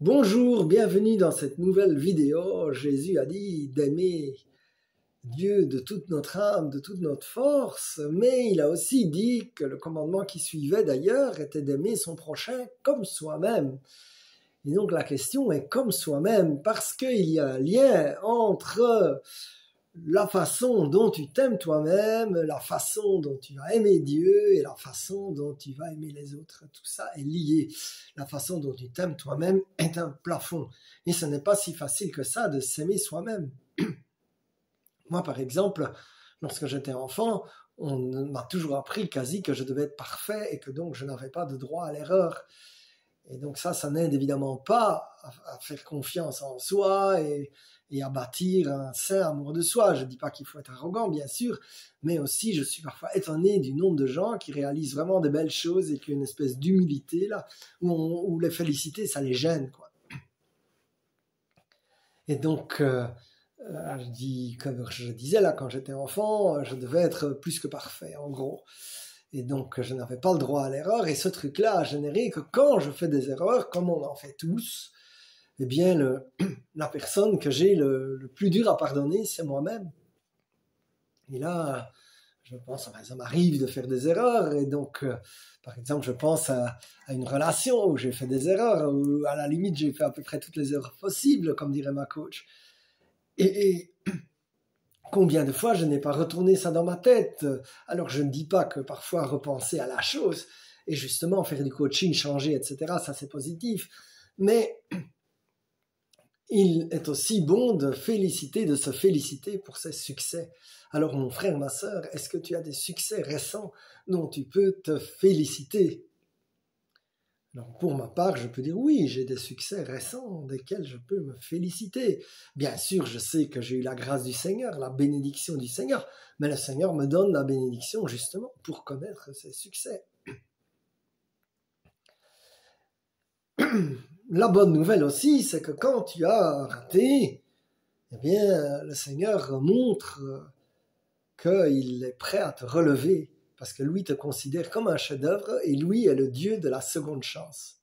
Bonjour, bienvenue dans cette nouvelle vidéo. Jésus a dit d'aimer Dieu de toute notre âme, de toute notre force, mais il a aussi dit que le commandement qui suivait d'ailleurs était d'aimer son prochain comme soi-même. Et donc la question est comme soi-même, parce qu'il y a un lien entre la façon dont tu t'aimes toi-même, la façon dont tu vas aimer Dieu et la façon dont tu vas aimer les autres. Tout ça est lié. La façon dont tu t'aimes toi-même est un plafond. Et ce n'est pas si facile que ça de s'aimer soi-même. Moi, par exemple, lorsque j'étais enfant, on m'a toujours appris quasi que je devais être parfait et que donc je n'avais pas de droit à l'erreur. Et donc ça n'aide évidemment pas à faire confiance en soi et à bâtir un saint amour de soi. Je ne dis pas qu'il faut être arrogant, bien sûr, mais aussi je suis parfois étonné du nombre de gens qui réalisent vraiment de belles choses et qui ont une espèce d'humilité là, où les féliciter, ça les gêne, quoi. Et donc, comme je disais là, quand j'étais enfant, je devais être plus que parfait, en gros. Et donc, je n'avais pas le droit à l'erreur. Et ce truc-là a généré que quand je fais des erreurs, comme on en fait tous, eh bien, la personne que j'ai le plus dur à pardonner, c'est moi-même. Et là, je pense, ça m'arrive de faire des erreurs. Et donc, par exemple, je pense à une relation où j'ai fait des erreurs, où à la limite, j'ai fait à peu près toutes les erreurs possibles, comme dirait ma coach. Et combien de fois je n'ai pas retourné ça dans ma tête? Alors je ne dis pas que parfois repenser à la chose et justement faire du coaching, changer, etc., ça c'est positif. Mais il est aussi bon de se féliciter pour ses succès. Alors mon frère, ma sœur, est-ce que tu as des succès récents dont tu peux te féliciter? Donc pour ma part, je peux dire oui, j'ai des succès récents desquels je peux me féliciter. Bien sûr, je sais que j'ai eu la grâce du Seigneur, la bénédiction du Seigneur, mais le Seigneur me donne la bénédiction justement pour connaître ses succès. La bonne nouvelle aussi, c'est que quand tu as raté, eh bien, le Seigneur montre qu'il est prêt à te relever parce que lui te considère comme un chef-d'œuvre et lui est le Dieu de la seconde chance.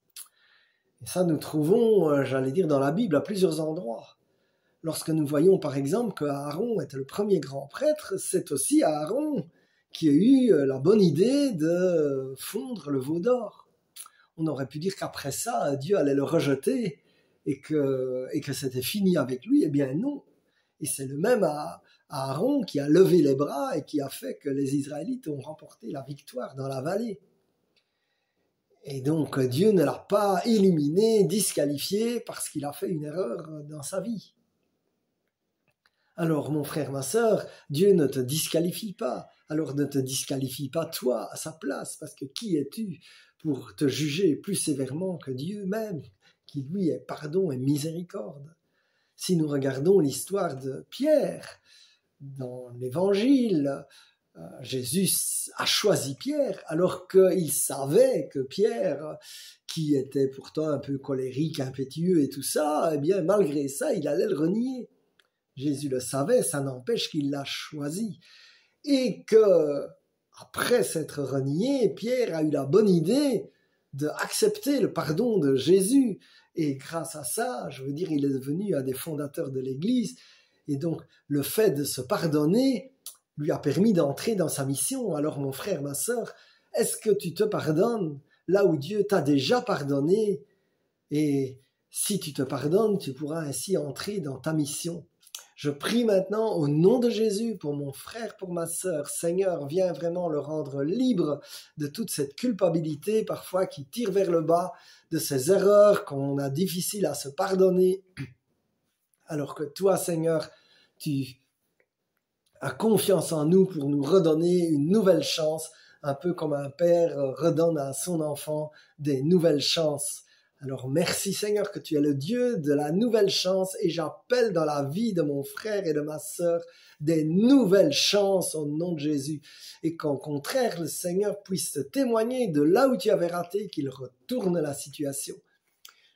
Et ça, nous trouvons, j'allais dire, dans la Bible à plusieurs endroits. Lorsque nous voyons, par exemple, que Aaron était le premier grand prêtre, c'est aussi Aaron qui a eu la bonne idée de fondre le veau d'or. On aurait pu dire qu'après ça, Dieu allait le rejeter et que c'était fini avec lui. Eh bien non. Et c'est le même Aaron qui a levé les bras et qui a fait que les Israélites ont remporté la victoire dans la vallée. Et donc Dieu ne l'a pas éliminé, disqualifié parce qu'il a fait une erreur dans sa vie. Alors mon frère, ma sœur, Dieu ne te disqualifie pas. Alors ne te disqualifie pas toi à sa place, parce que qui es-tu pour te juger plus sévèrement que Dieu même, qui lui est pardon et miséricorde? Si nous regardons l'histoire de Pierre dans l'Évangile, Jésus a choisi Pierre alors qu'il savait que Pierre, qui était pourtant un peu colérique, impétueux et tout ça, eh bien malgré ça, il allait le renier. Jésus le savait, ça n'empêche qu'il l'a choisi. Et que, après s'être renié, Pierre a eu la bonne idée d'accepter le pardon de Jésus. Et grâce à ça, je veux dire, il est devenu un des fondateurs de l'Église. Et donc, le fait de se pardonner lui a permis d'entrer dans sa mission. Alors, mon frère, ma sœur, est-ce que tu te pardonnes là où Dieu t'a déjà pardonné? Et si tu te pardonnes, tu pourras ainsi entrer dans ta mission. Je prie maintenant au nom de Jésus pour mon frère, pour ma sœur. Seigneur, viens vraiment le rendre libre de toute cette culpabilité parfois qui tire vers le bas, de ces erreurs qu'on a difficile à se pardonner. Alors que toi, Seigneur, tu as confiance en nous pour nous redonner une nouvelle chance, un peu comme un père redonne à son enfant des nouvelles chances. Alors merci Seigneur que tu es le Dieu de la nouvelle chance et j'appelle dans la vie de mon frère et de ma sœur des nouvelles chances au nom de Jésus et qu'au contraire le Seigneur puisse te témoigner de là où tu avais raté, qu'il retourne la situation.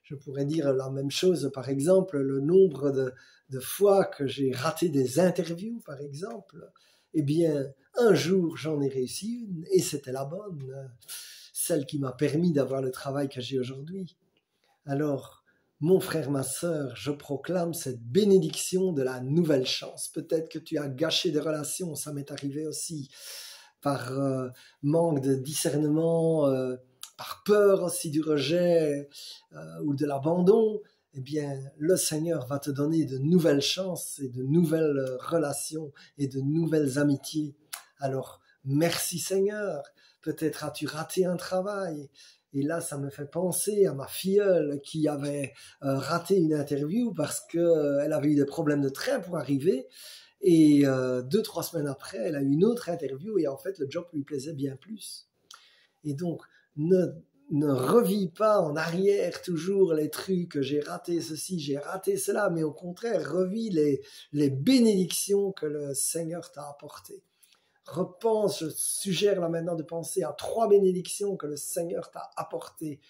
Je pourrais dire la même chose, par exemple, le nombre de fois que j'ai raté des interviews, par exemple. Eh bien, un jour, j'en ai réussi une et c'était la bonne, celle qui m'a permis d'avoir le travail que j'ai aujourd'hui. Alors, mon frère, ma sœur, je proclame cette bénédiction de la nouvelle chance. Peut-être que tu as gâché des relations, ça m'est arrivé aussi, par manque de discernement, par peur aussi du rejet ou de l'abandon. Eh bien, le Seigneur va te donner de nouvelles chances et de nouvelles relations et de nouvelles amitiés. Alors, merci Seigneur. Peut-être as-tu raté un travail. Et là, ça me fait penser à ma filleule qui avait raté une interview parce qu'elle avait eu des problèmes de train pour arriver. Et 2-3 semaines après, elle a eu une autre interview et en fait, le job lui plaisait bien plus. Et donc, ne revis pas en arrière toujours les trucs, j'ai raté ceci, j'ai raté cela, mais au contraire, revis les bénédictions que le Seigneur t'a apportées. Repense, je suggère là maintenant de penser à 3 bénédictions que le Seigneur t'a apportées.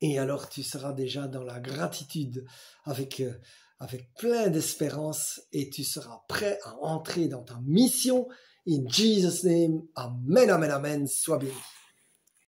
Et alors tu seras déjà dans la gratitude avec plein d'espérance et tu seras prêt à entrer dans ta mission. In Jesus' name, amen, amen, amen, sois béni.